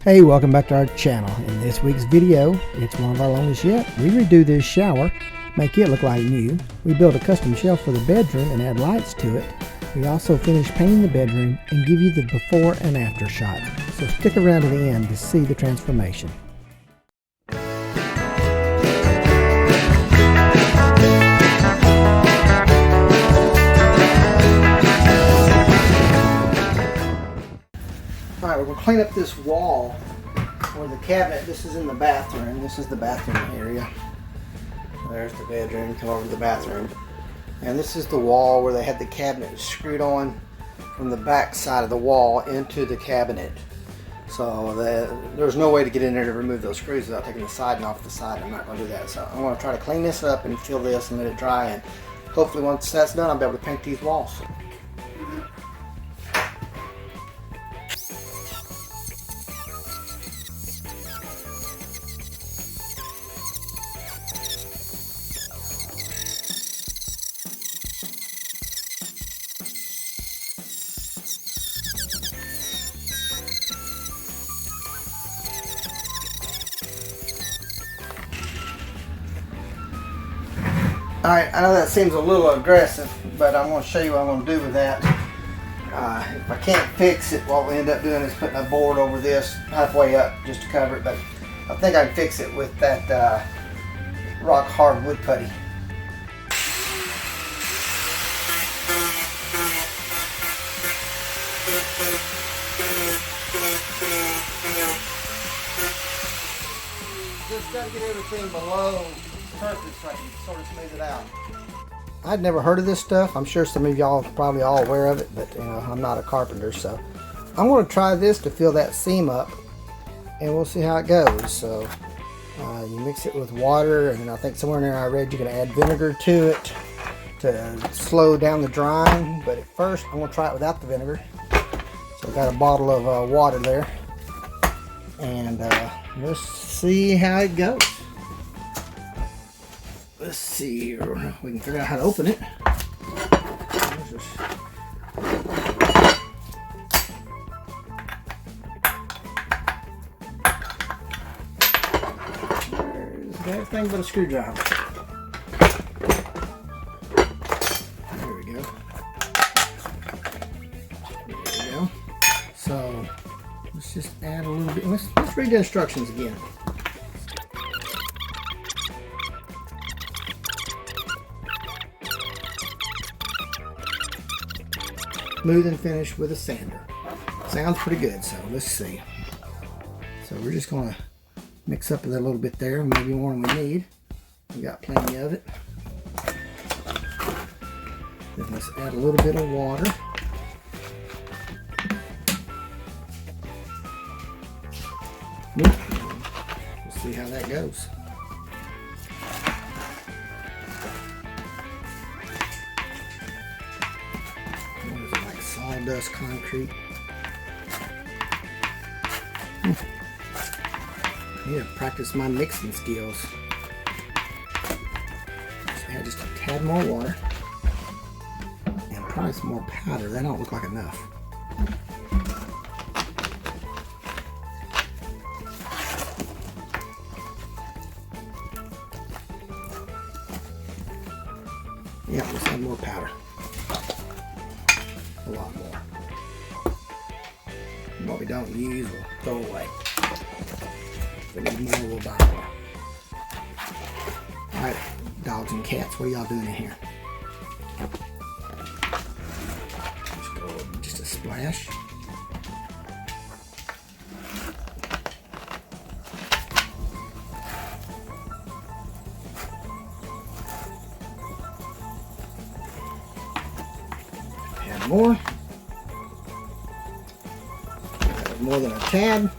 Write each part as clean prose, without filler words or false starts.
Hey, welcome back to our channel. In this week's video, it's one of our longest yet. We redo this shower, make it look like new. We build a custom shelf for the bedroom and add lights to it. We also finish painting the bedroom and give you the before and after shot. So stick around to the end to see the transformation. Alright, we're going to clean up this wall or the cabinet. This is in the bathroom. This is the bathroom area. There's the bedroom. Come over to the bathroom. And this is the wall where they had the cabinet screwed on from the back side of the wall into the cabinet. So there's no way to get in there to remove those screws without taking the siding off the side. I'm not going to do that. So I'm going to try to clean this up and fill this and let it dry. And hopefully once that's done, I'll be able to paint these walls. Alright, I know that seems a little aggressive, but I'm going to show you what I'm going to do with that. If I can't fix it, what we end up doing is putting a board over this halfway up just to cover it, but I think I can fix it with that rock hard wood putty. Just got to get everything below surface so I can sort of smooth it out. I'd never heard of this stuff. I'm sure some of y'all are probably all aware of it, but you know, I'm not a carpenter, so I'm going to try this to fill that seam up, and we'll see how it goes. So you mix it with water, and I think somewhere in there I read you can add vinegar to it to slow down the drying. But at first, I'm going to try it without the vinegar. So I've got a bottle of water there, and let's see how it goes. Let's see here. We can figure out how to open it. There's everything but a screwdriver. There we go. There we go. So let's just add a little bit. Let's read the instructions again. Smooth and finish with a sander. Sounds pretty good, so let's see. So we're just going to mix up a little bit there, maybe more than we need. We got plenty of it. Then let's add a little bit of water. We'll see how that goes. Sawdust concrete. I need to practice my mixing skills. So add just a tad more water and probably some more powder. That don't look like enough. Yeah, let's add more powder. A lot more. And what we don't use, we'll throw away. If we need more, we'll buy more. Alright, dogs and cats, what are y'all doing in here? Just go just a splash. Add more. More than a tad.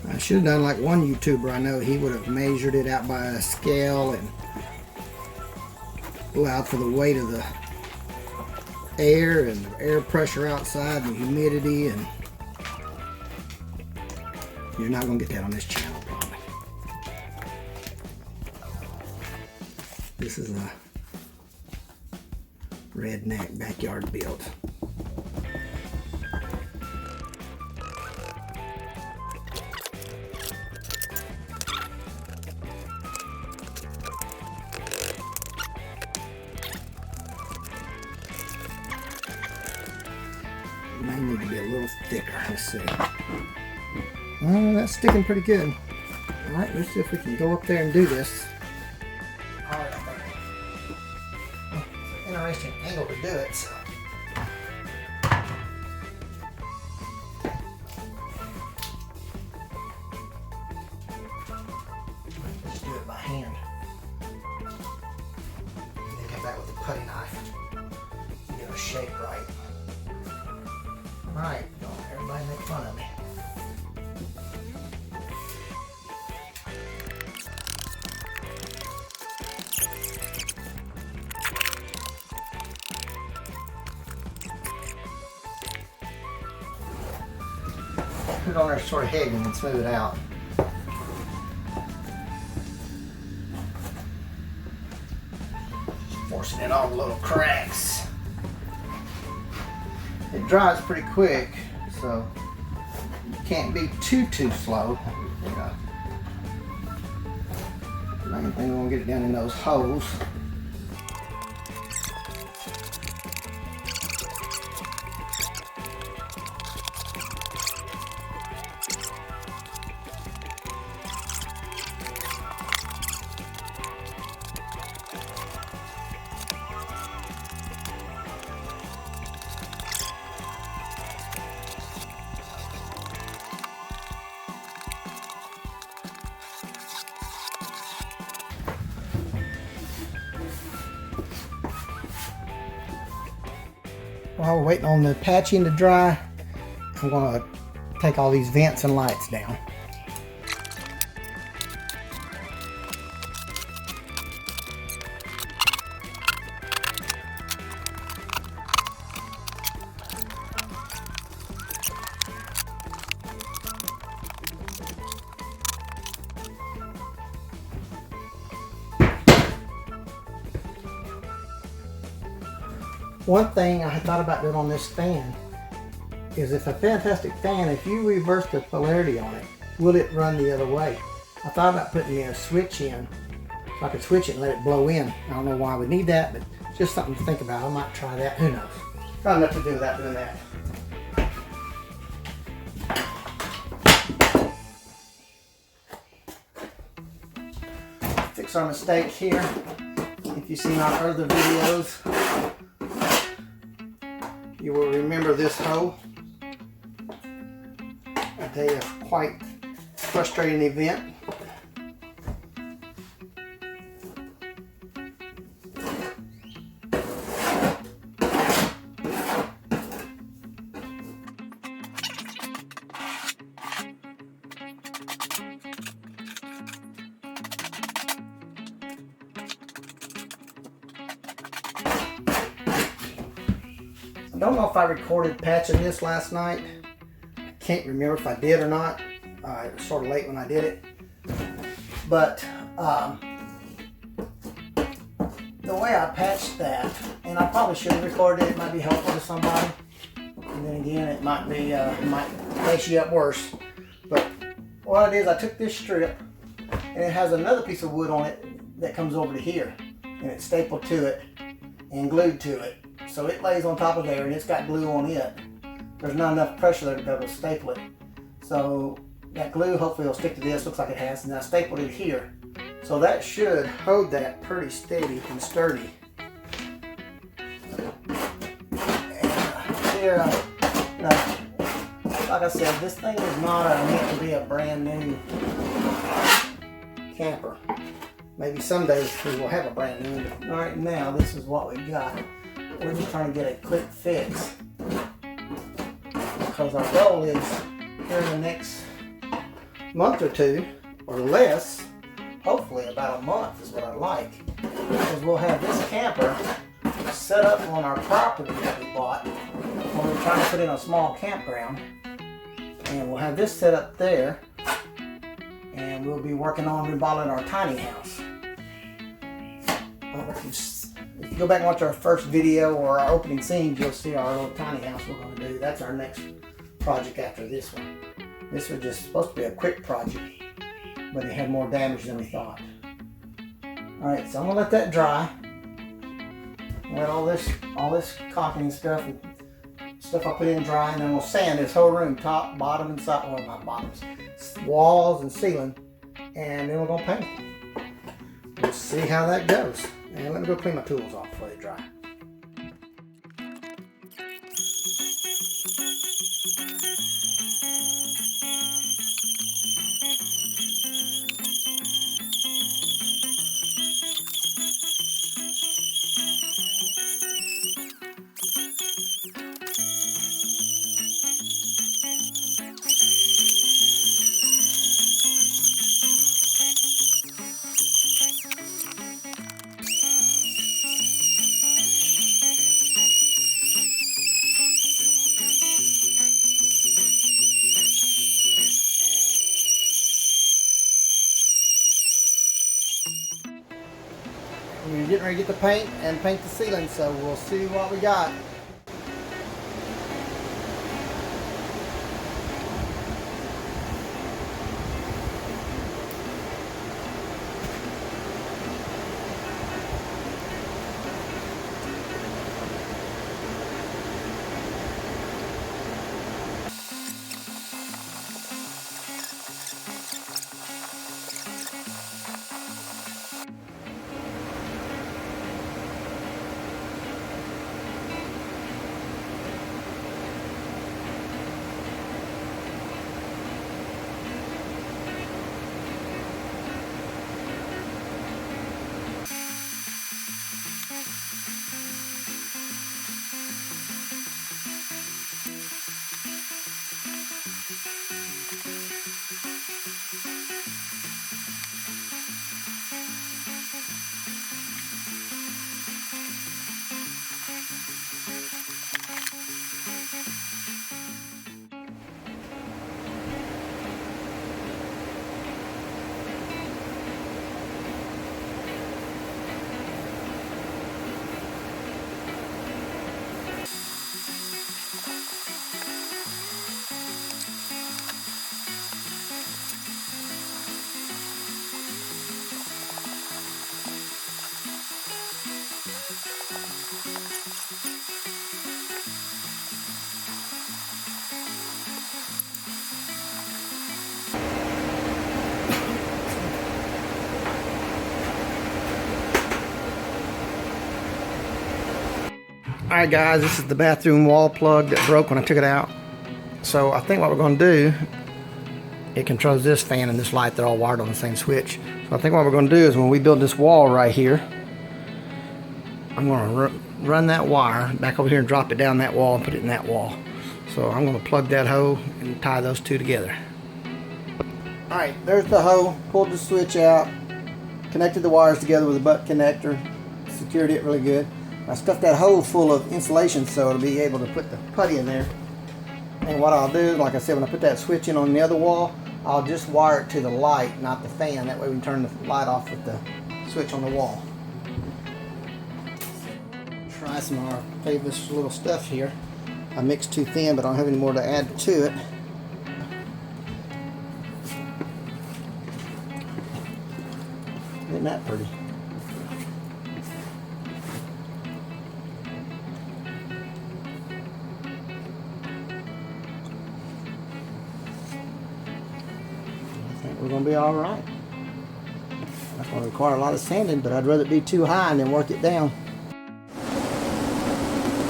I should have done like one YouTuber I know. He would have measured it out by a scale and allowed for the weight of the air and the air pressure outside and the humidity, and you're not going to get that on this channel probably. This is a redneck backyard build. may need to be a little thicker. Let's see. That's sticking pretty good. All right, let's see if we can go up there and do this. All right, it's an interesting angle to do it. So. Just do it by hand. And then come back with the putty knife. Get a shape right. All right, don't everybody make fun of me. Put it on there sort of heavy and smooth it out. Just forcing in all the little cracks. It dries pretty quick, so you can't be too slow. Main thing, we want to get it down in those holes. While we're waiting on the patching to dry, I'm going to take all these vents and lights down. One thing I thought about doing on this fan is if a fantastic fan, if you reverse the polarity on it, will it run the other way? I thought about putting a switch in so I could switch it and let it blow in. I don't know why I would need that, but just something to think about. I might try that. Who knows? Got enough to do without doing that. Fix our mistake here. If you've seen our other videos, you will remember this hole. A day of quite frustrating event. I don't know if I recorded patching this last night. I can't remember if I did or not. It was sort of late when I did it. But the way I patched that, and I probably should have recorded it, might be helpful to somebody. And then again, it might be, it might mess you up worse. But what it is, I took this strip, and it has another piece of wood on it that comes over to here. And it's stapled to it and glued to it. So it lays on top of there and it's got glue on it. There's not enough pressure there to be able to staple it. So that glue hopefully will stick to this, looks like it has, and I stapled it here. So that should hold that pretty steady and sturdy. And here, like I said, this thing is not meant to be a brand new camper. Maybe someday we will have a brand new, but right now this is what we got. We're just trying to get a quick fix because our goal is here in the next month or two or less, hopefully about a month is what I'd like, because we'll have this camper set up on our property that we bought when we were trying to put in a small campground, and we'll have this set up there, and we'll be working on remodeling our tiny house. If you go back and watch our first video or our opening scenes, you'll see our little tiny house we're going to do. That's our next project after this one. This was just supposed to be a quick project, but it had more damage than we thought. Alright, so I'm going to let that dry. Let all this caulking stuff stuff I put in dry, and then we'll sand this whole room, top, bottom, and side. Well, not bottoms, walls and ceiling, and then we're gonna paint it. We'll see how that goes. And let me go clean my tools off before they dry. We're getting ready to get the paint and paint the ceiling, so we'll see what we got. Alright guys, this is the bathroom wall plug that broke when I took it out. So I think what we're going to do, it controls this fan and this light. They're all wired on the same switch. So I think what we're going to do is when we build this wall right here, I'm going to run that wire back over here and drop it down that wall and put it in that wall. So I'm going to plug that hole and tie those two together. Alright, there's the hole. Pulled the switch out, connected the wires together with a butt connector, secured it really good. I stuffed that hole full of insulation so it'll be able to put the putty in there. And what I'll do, like I said, when I put that switch in on the other wall, I'll just wire it to the light, not the fan. That way we can turn the light off with the switch on the wall. Try some of our favorite little stuff here. I mixed too thin, but I don't have any more to add to it. Isn't that pretty? We're going to be all right. That's going to require a lot of sanding, but I'd rather it be too high and then work it down.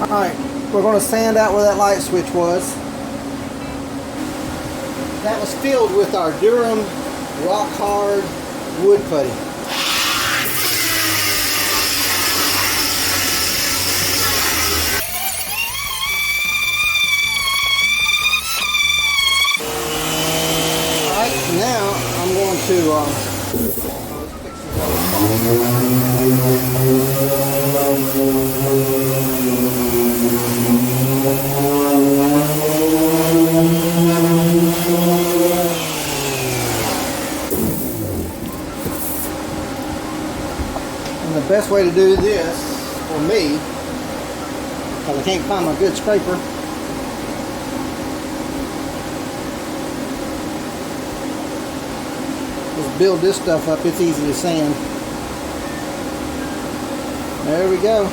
Alright, we're going to sand out where that light switch was. That was filled with our Durham rock hard wood putty. Now I'm going to and the best way to do this for me, because I can't find my good scraper, build this stuff up. It's easy to sand. There we go.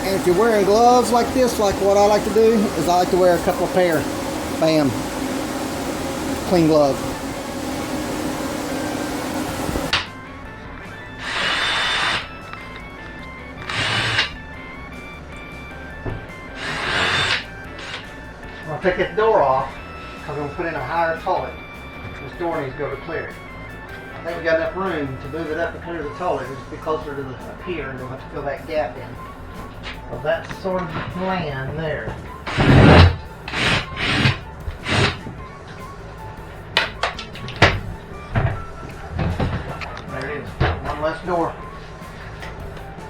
And if you're wearing gloves like this, like what I like to do, is I like to wear a couple of pair. Bam. Clean glove. I'm going to take this door off because I'm going to put in a higher toilet. This door needs to go to clear. I think we got enough room to move it up and clear the toilet. Just be closer to the up here, and we'll have to fill that gap in. So that's sort of the plan there. There it is. One less door.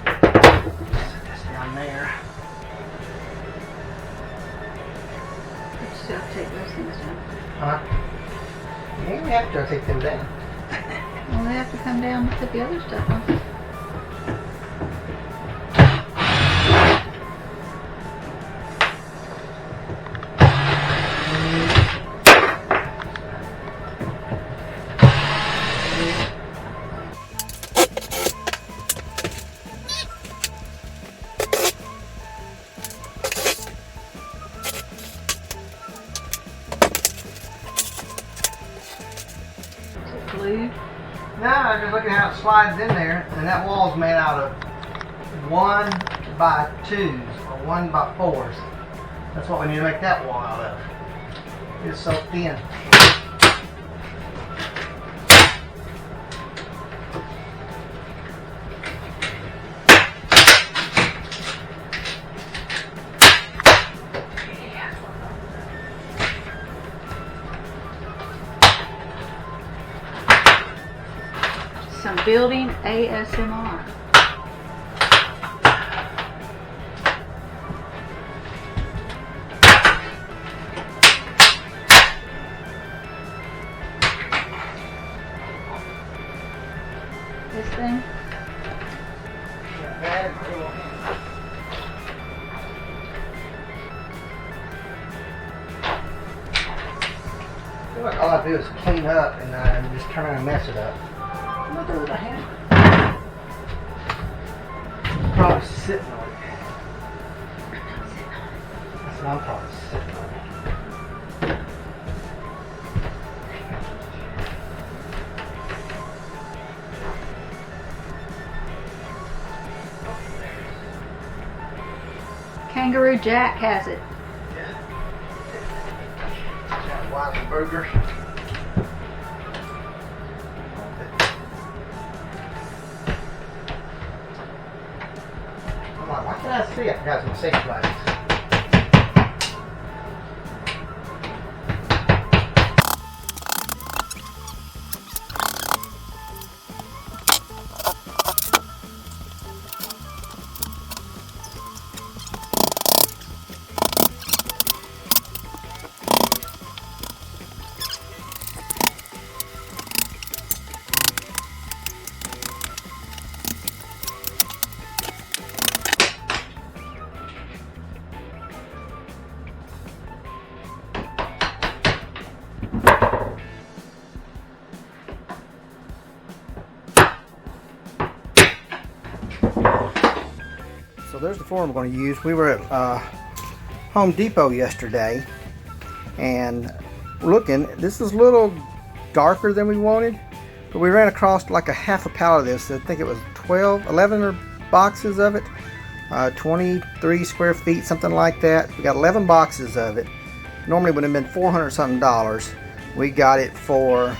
Set this down there. Still take those things down. Huh? You ain't have to take them down. Well, they have to come down and put the other stuff on. Glue. No, I'm just looking how it slides in there, and that wall's made out of 1x2s or 1x4s. That's what we need to make that wall out of. It's so thin. Some building ASMR. This thing? I feel like all I do is clean up and just turn around and mess it up. I'm not doing with a hammer. Probably sitting on it. That's what I'm probably sitting on it. Kangaroo Jack has it. Yeah. Jack Weisenberger. Why can't I see? I forgot some safety glasses. So there's the form I'm going to use. We were at Home Depot yesterday and looking. This is a little darker than we wanted, but we ran across like a half a pallet of this. I think it was 11 boxes of it, 23 square feet, something like that. We got 11 boxes of it. Normally would have been $400 something. We got it for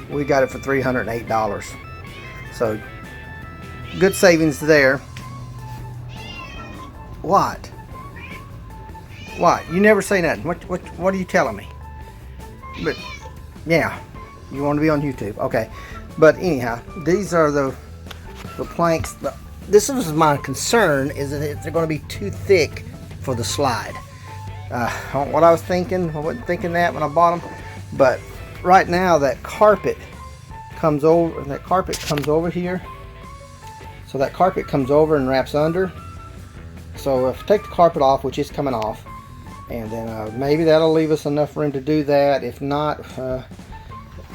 $308. So good savings there. What? You never say nothing. What are you telling me? But yeah, you want to be on YouTube, okay? But anyhow, these are the planks. This is my concern, is that they're going to be too thick for the slide. What I was thinking, I wasn't thinking that when I bought them, but right now that carpet comes over. That carpet comes over here. So that carpet comes over and wraps under. So if I take the carpet off, which is coming off, and then maybe that'll leave us enough room to do that. If not, we'll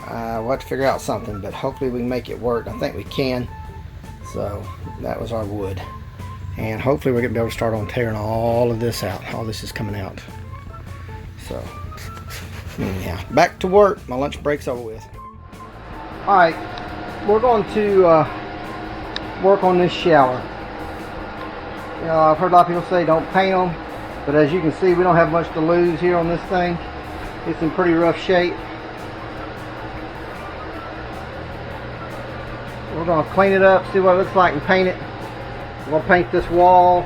have to figure out something, but hopefully we can make it work. I think we can. So that was our wood. and hopefully we're going to be able to start on tearing all of this out. All this is coming out. So, yeah, back to work. My lunch break's over with. All right, we're going to work on this shower. You know, I've heard a lot of people say don't paint them, but as you can see, we don't have much to lose here on this thing. It's in pretty rough shape. We're going to clean it up, see what it looks like, and paint it. We're going to paint this wall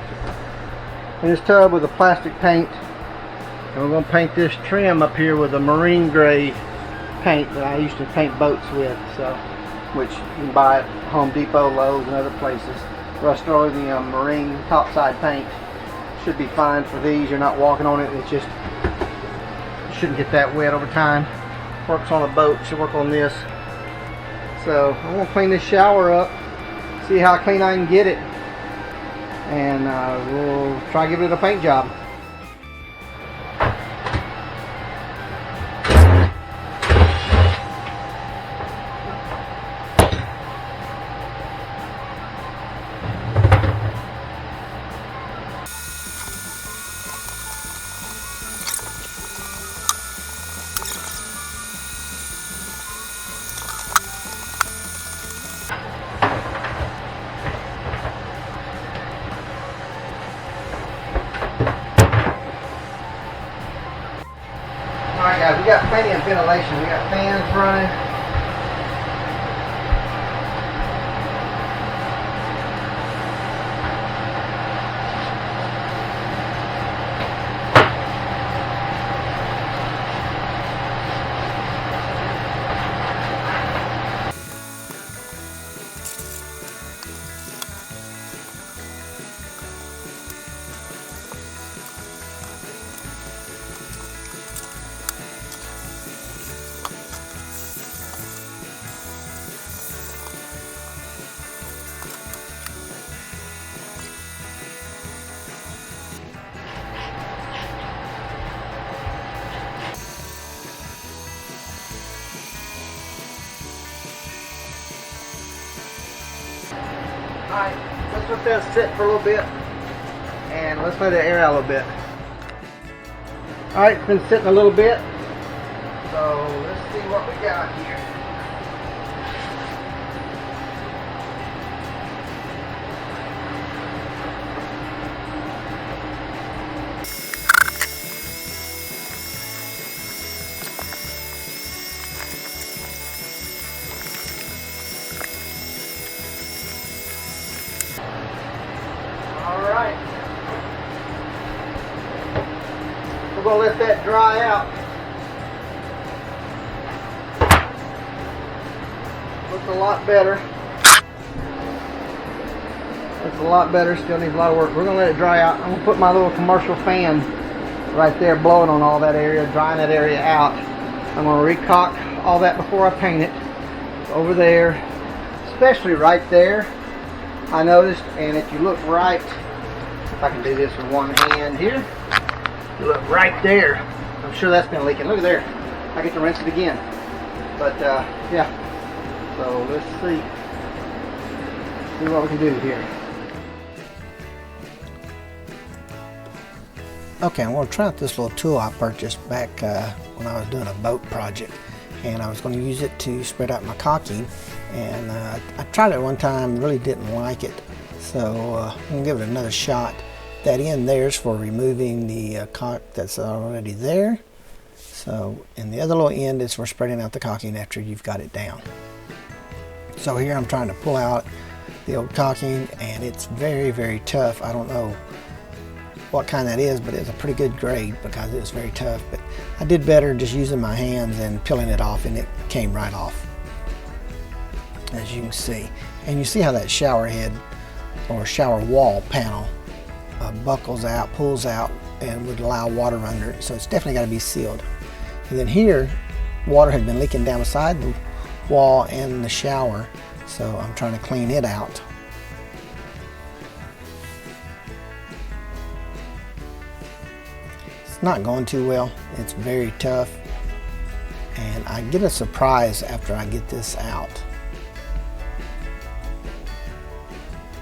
in this tub with a plastic paint. And we're going to paint this trim up here with a marine gray paint that I used to paint boats with, so which you can buy at Home Depot, Lowe's, and other places. Rust-Oleum marine topside paint should be fine for these. You're not walking on it. It's just, you shouldn't get that wet over time. Works on a boat. Should work on this. So I'm going to clean this shower up, see how clean I can get it, and we'll try to give it a paint job. Alright guys, we got plenty of ventilation. We got fans running. Alright, let's let that sit for a little bit, and let's let it air out a little bit. Alright, it's been sitting a little bit, so let's see what we got here. Alright, we're going to let that dry out. Looks a lot better. Looks a lot better, still needs a lot of work. We're going to let it dry out. I'm going to put my little commercial fan right there blowing on all that area, drying that area out. I'm going to recock all that before I paint it. Over there, especially right there, I noticed, and if you look right, if I can do this with one hand here, you look right there, I'm sure that's been leaking. Look at there. I get to rinse it again. But yeah, so let's see what we can do here. Okay, I'm going to try out this little tool I purchased back when I was doing a boat project, and I was going to use it to spread out my caulking, and I tried it one time, really didn't like it, so I'm going to give it another shot. That end there is for removing the caulk that's already there, so, and the other little end is for spreading out the caulking after you've got it down. So here I'm trying to pull out the old caulking, and it's very, very tough. I don't know what kind that is, but it's a pretty good grade because it was very tough. But I did better just using my hands and peeling it off, and it came right off, as you can see. And you see how that shower head or shower wall panel buckles out, pulls out, and would allow water under it. So it's definitely got to be sealed. And then here, water had been leaking down beside the wall and the shower, so I'm trying to clean it out. It's not going too well. It's very tough, and I get a surprise after I get this out.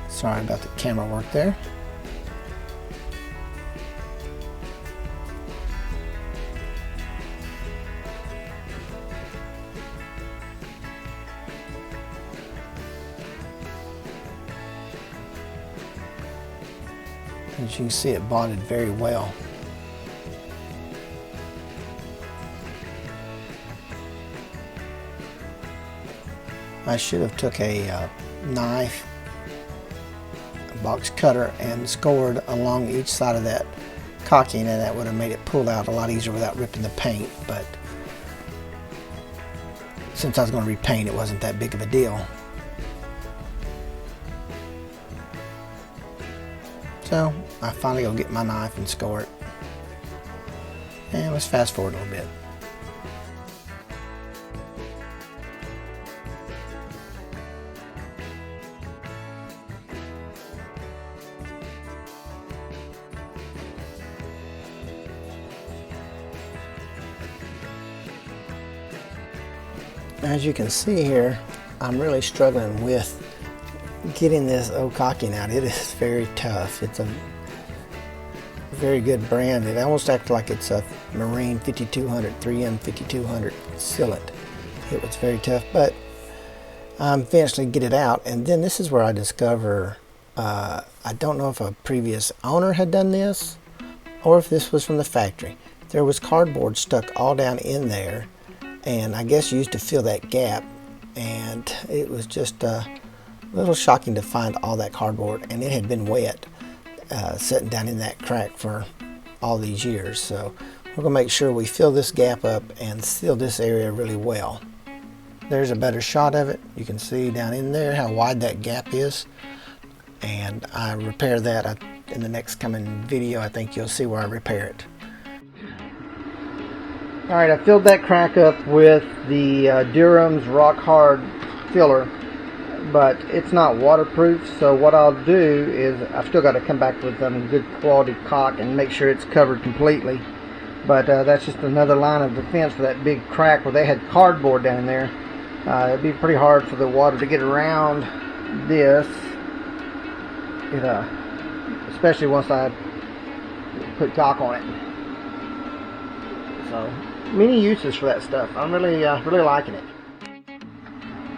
Sorry about the camera work there. As you can see, it bonded very well. I should have took a knife, a box cutter, and scored along each side of that caulking, and that would have made it pull out a lot easier without ripping the paint. But since I was going to repaint, it wasn't that big of a deal. So I finally go get my knife and score it. And let's fast forward a little bit. As you can see here, I'm really struggling with getting this old caulking out. It is very tough. It's a very good brand. It almost acts like it's a Marine 5200, 3M 5200 sealant. It was very tough, but I eventually get it out. And then this is where I discover, I don't know if a previous owner had done this or if this was from the factory. There was cardboard stuck all down in there, and I guess used to fill that gap, and it was just a little shocking to find all that cardboard, and it had been wet sitting down in that crack for all these years. So we're going to make sure we fill this gap up and seal this area really well. There's a better shot of it. You can see down in there how wide that gap is, and I repair that in the next coming video. I think you'll see where I repair it. Alright, I filled that crack up with the Durham's Rock Hard filler, but it's not waterproof, so what I'll do is I've still got to come back with some good quality caulk and make sure it's covered completely. But that's just another line of defense for that big crack where they had cardboard down in there. It'd be pretty hard for the water to get around this, especially once I put caulk on it. So many uses for that stuff. I'm really liking it.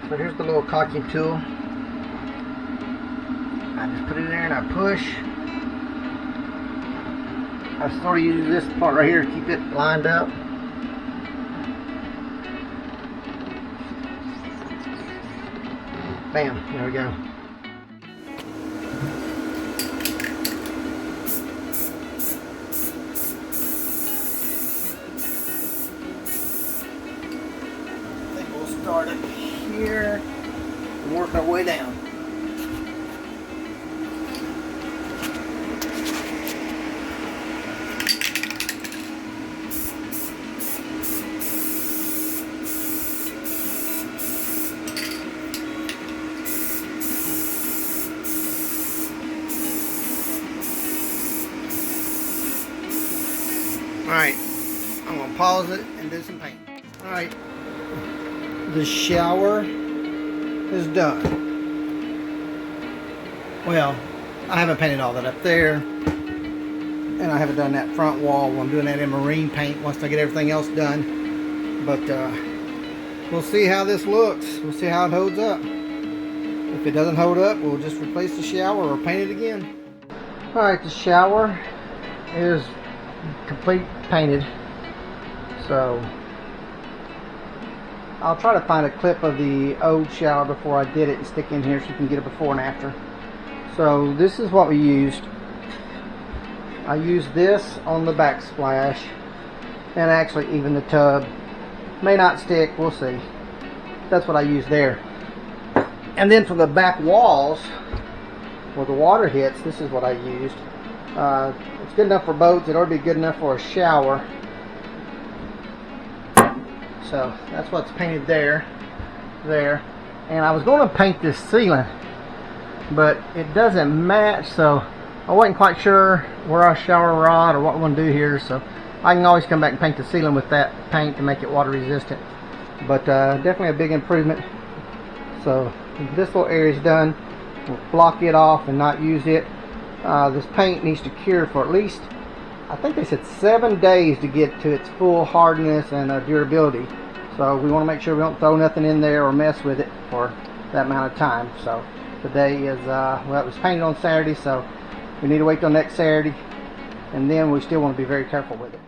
So here's the little caulking tool. I just put it in there and I push. I sort of use this part right here to keep it lined up. Bam, there we go. Start up here and work our way down. Alright, I'm going to pause it and do some paint. Alright. The shower is done. Well, I haven't painted all that up there, and I haven't done that front wall. I'm doing that in marine paint once I get everything else done. But we'll see how this looks. We'll see how it holds up. If it doesn't hold up, we'll just replace the shower or paint it again. Alright, the shower is complete painted. So I'll try to find a clip of the old shower before I did it and stick in here so you can get a before and after. So this is what we used. I used this on the backsplash, and actually even the tub. May not stick, we'll see. That's what I used there. And then for the back walls, where the water hits, this is what I used. It's good enough for boats. It ought to be good enough for a shower. So that's what's painted there. And I was going to paint this ceiling, but it doesn't match, so I wasn't quite sure where our shower rod or what we're going to do here. So I can always come back and paint the ceiling with that paint to make it water resistant. But definitely a big improvement. So this little area is done. We'll block it off and not use it. This paint needs to cure for at least, I think they said 7 days to get to its full hardness and durability. So we want to make sure we don't throw nothing in there or mess with it for that amount of time. So today is, well, it was painted on Saturday, so We need to wait till next Saturday, and then we still want to be very careful with it.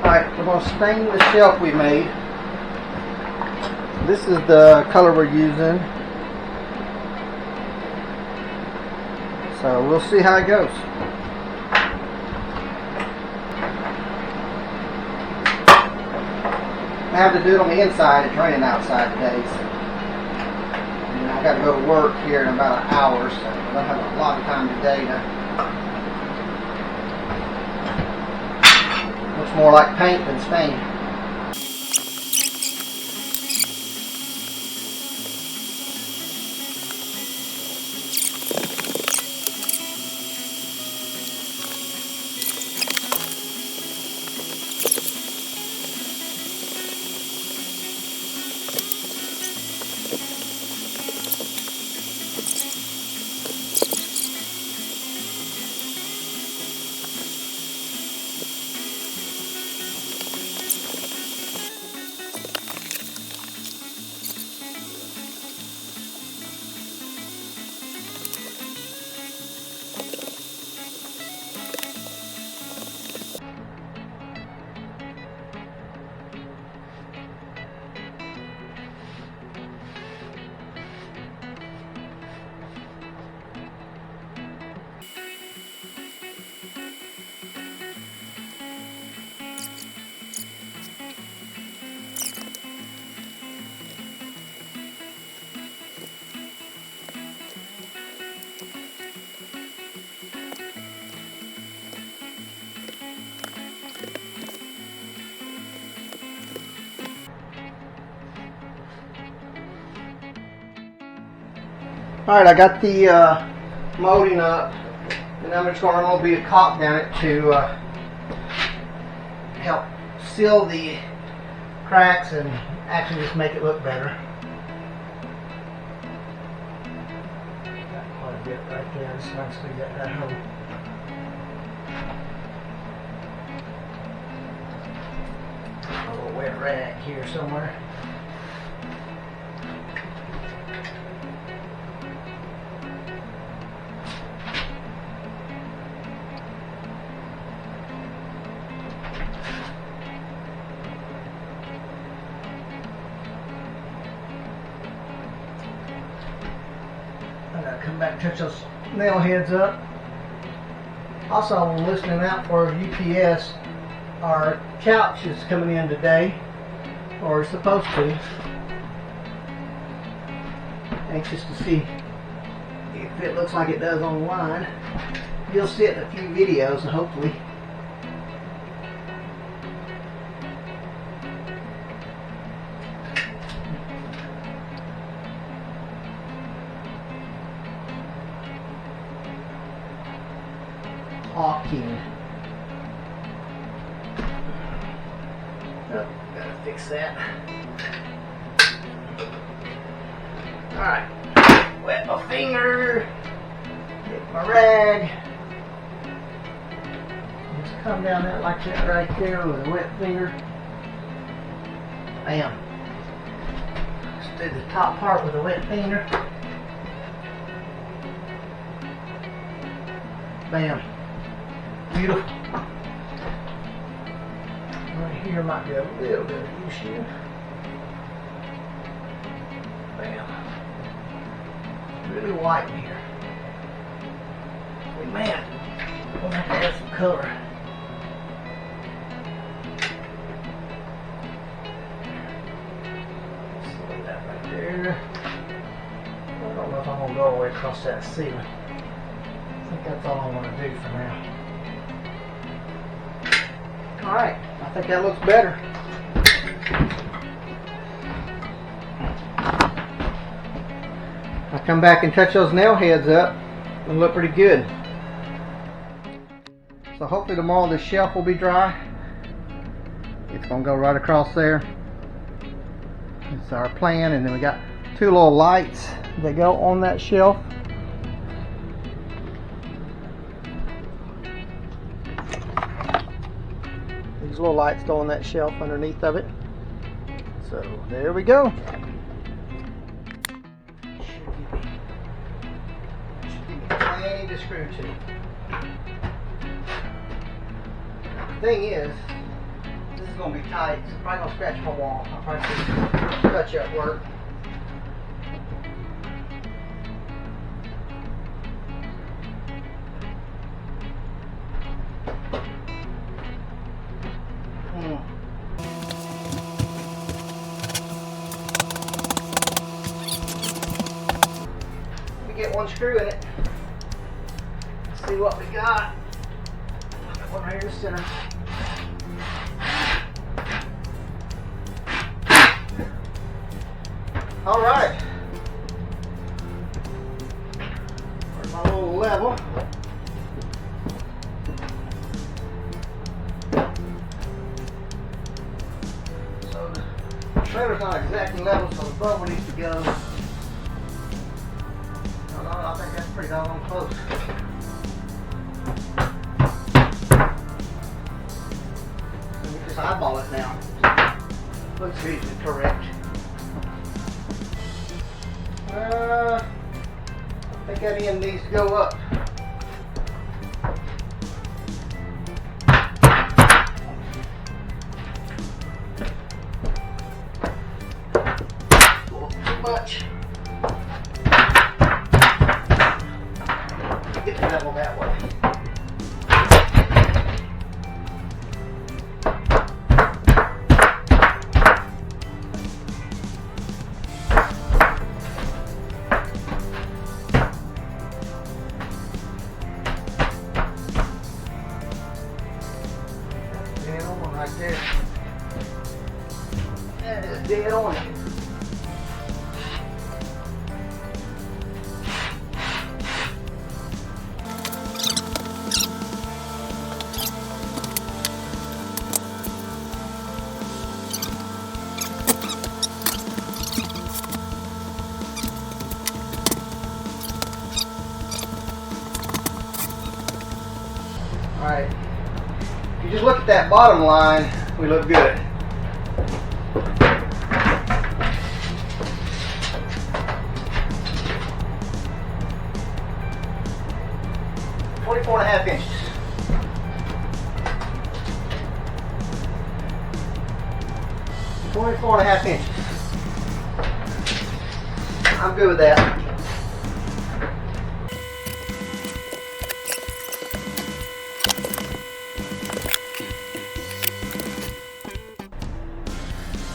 Alright, we're going to stain the shelf we made. This is the color we're using. So we'll see how it goes. I have to do it on the inside. It's raining outside today. So. And I got to go to work here in about an hour, so I don't have a lot of time today to. Looks more like paint than stain. Alright, I got the molding up, and I'm just going to run a little bit of caulk down it to help seal the cracks and actually just make it look better. Got quite a bit right there, just nice to get that hole. A little wet rag here somewhere. Come back and touch those nail heads up. Also, I'm listening out for UPS. Our couch is coming in today, or it's supposed to. Anxious to see if it looks like it does online. You'll see it in a few videos, and hopefully. Caulking. Oh, gotta fix that. Alright. Wet my finger. Get my rag. Just come down that like that right there with a wet finger. Bam. Just do the top part with a wet finger. Bam. Beautiful. Right here might be a little bit of an issue. Bam. Really white in here. Man, we'll have to add some color. Slow that right there. I don't know if I'm going to go all the way across that ceiling. I think that's all I want to do for now. Alright, I think that looks better. I'll come back and touch those nail heads up. It'll look pretty good. So hopefully tomorrow this shelf will be dry. It's going to go right across there. It's our plan. And then we got two little lights that go on that shelf. These little lights go on that shelf underneath of it. So there we go. Should give me plenty to screw to. The thing is, this is going to be tight. It's probably going to scratch my wall. I'll probably do touch up work. Get one screw in it. Let's see what we got. Got one right here in the center. All right. Where's my little level? So the trailer's not exactly level, so the bubble needs to go. I think that's pretty doggone close. Let me just eyeball it now. Looks reasonably correct. I think that end needs to go up. Too much. Get the level that way. Dead on right there. That is dead on. Alright, if you just look at that bottom line, we look good. .24.5 inches. 24.5 inches. I'm good with that.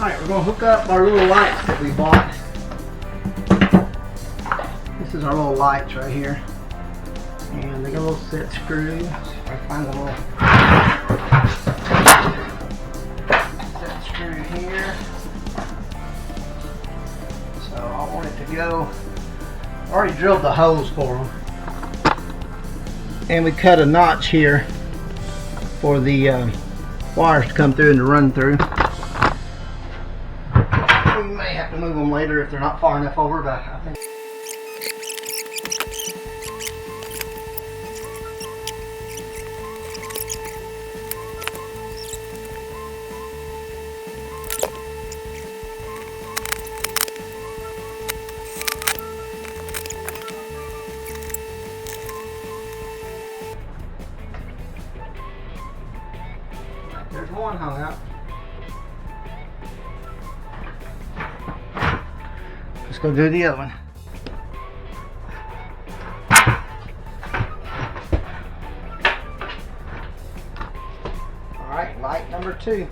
Alright, we're going to hook up our little lights that we bought. This is our little lights right here. And they got a little set screw. So if I find the little set screw here. So I want it to go. I already drilled the holes for them. And we cut a notch here for the wires to come through and to run through. We may have to move them later if they're not far enough over, but I think. There's one hung up. Let's go do the other one. Alright, light number 2.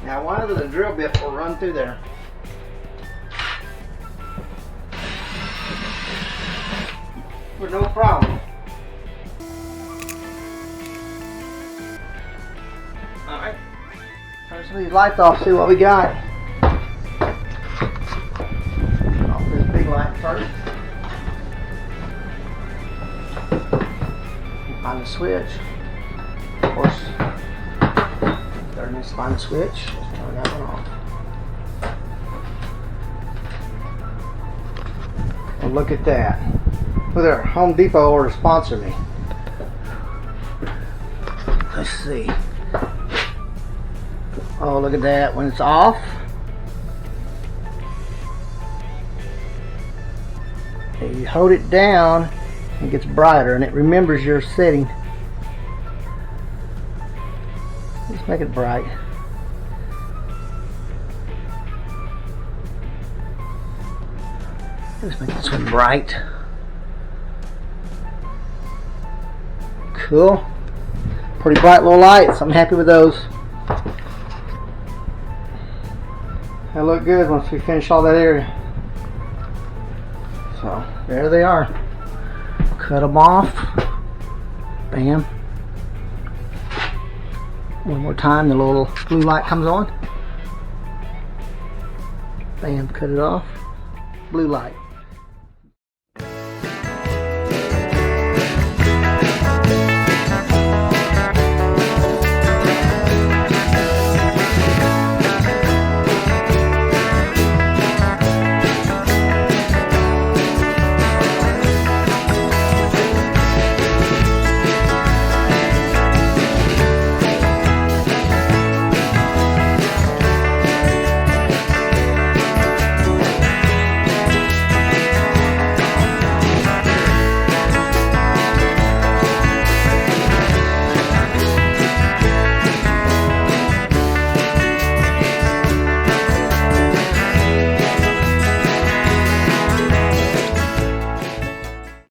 Now one of the drill bits will run through there. with no problem. Alright. Turn some of these lights off, see what we got. Turn off this big light first. Find the switch. Of course, there needs to find the switch. Let's turn that one off. Well, look at that. Look there, Home Depot order sponsor me. Let's see. Oh, look at that. When it's off, you hold it down, it gets brighter and it remembers your setting. Let's make it bright. Let's make this one bright. Cool. Pretty bright little lights. I'm happy with those. They look good once we finish all that area. So there they are. Cut them off. Bam. One more time, the little blue light comes on. Bam, cut it off. Blue light.